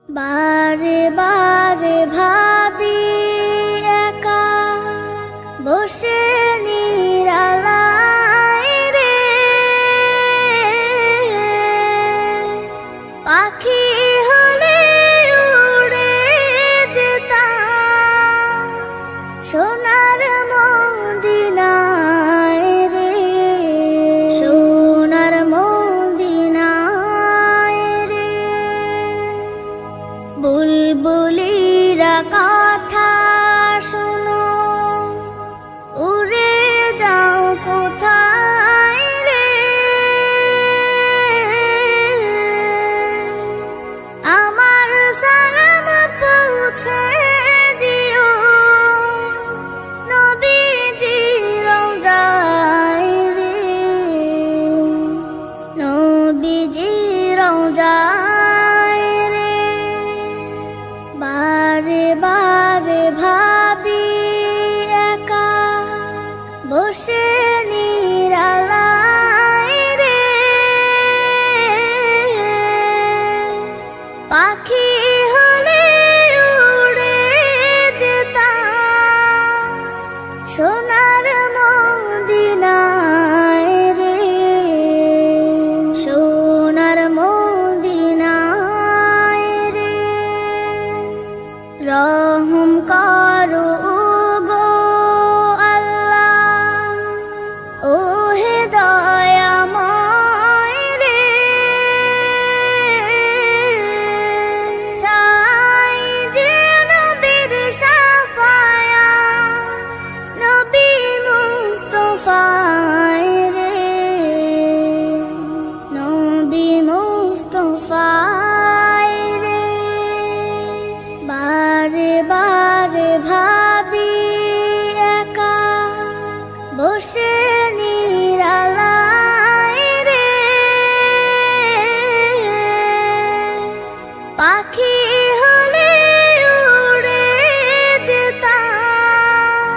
বারে বারে ভাবি একা বসে নিরালায় রে, পাখি হলে উড়ে যেতাম সোনার মদিনায় রে, সোনার মদিনায় রে। বুলবুলিরা কথা শোনো, উড়ে যাও কোথায় রে, আমার সালাম পৌঁছে দিও নবীজির রওজায় রে, নবীজির রওজায় রে। বারে বারে ভাবি একা বসে নিরালায় রে, পাখি হলে উড়ে যেতাম সোনার মদিনায় রে, সোনার মদিনায় রে। রহম করো গো আল্লাহ, ওহে দয়াময় রে, চাই যে নবীর শাফায়াত, নবী মুস্তাফায় রে, নবী মুস্তাফায় রে। বারে বারে ভাবি একা বসে নিরালায় রে, পাখি হলে উড়ে যেতাম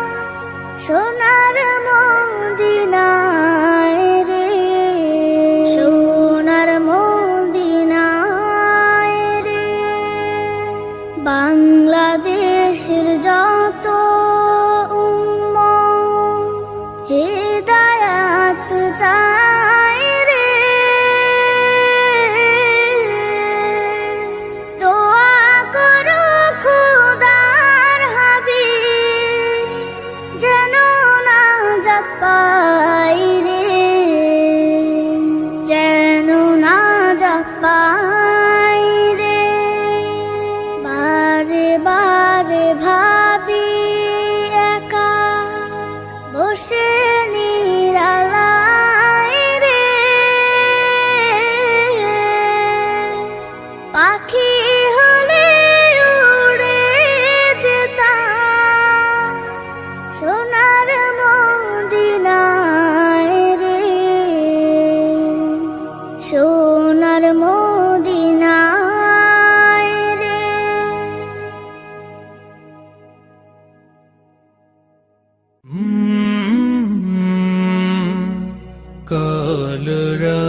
সোনার মদিনায় রে, সোনার মদিনায় রে। বাংলাদেশের যত উম্মত হিদায়াত চায় রে, দোয়া করো খোদার হাবিব যেন নাজাত পাই রে, যেন নাজাত পাই রে। বারে বারে ভাবি একা বসে নিরালায় রে, পাখি হলে উড়ে যেতাম সোনার মদিনায় রে, সোনার মদিনায় রে।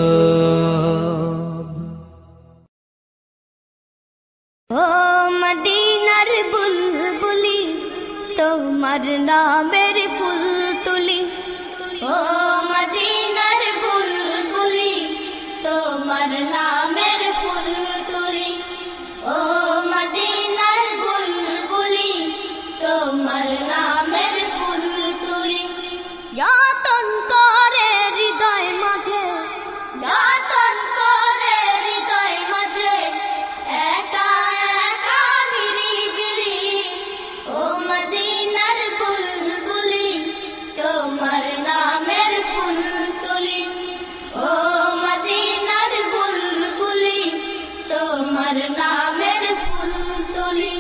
কলরব ও মদিনার বুলবুলি তোমার নামের ফুল তুলি, ও মদিনার বুলবুলি তোমার নামের ফুল তুলি, ও মদিনার বুলবুলি তোমার নামের ফুল তুলি। যতন করে হৃদয় মাঝে, যতন করে হৃদয় মাঝে, একা একা নিরিবিলি, ও মদিনার বুলবুলি তোমার নামের ফুল তুলি, ও মদিনার বুলবুলি তোমার নামের ফুল তুলি।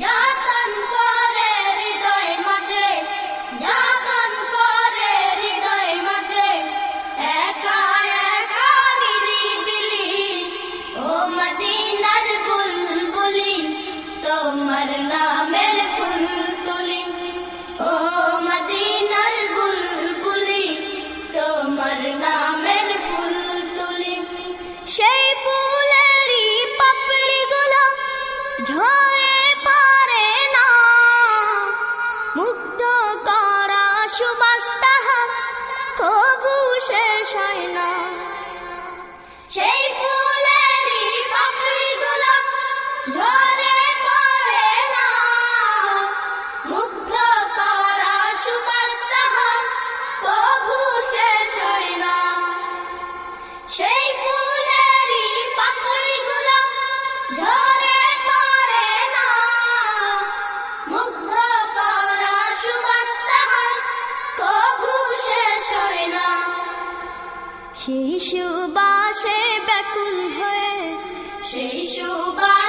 যতন করে হৃদয় মাঝে, যতন করে হৃদয় মাঝে, একা একা নিরিবিলি, ও মদিনার বুলবুলি তোমার নামের ফুল তুলি, ও মদিনার বুলবুলি তোমার নামের ফুল তুলি। সেই ফুলেরই পাপড়িগুলো ঝরে পারে না, মুগ্ধ করা সুবাস তাহার কবু শেষ হয় না। সেই ফুলেরই পাপড়িগুলো ঝরে পড়ে না, মুগ্ধ করা সুবাস তাহার কবু শেষ হয় না। সেই ফুলেরই পাপড়িগুলো ঝরে পড়ে না, মুগ্ধ করা সুবাস তাহার কবু শেষ হয় না। সেই সুবাসে ব্যাকুল হয়ে, সেই সুবাস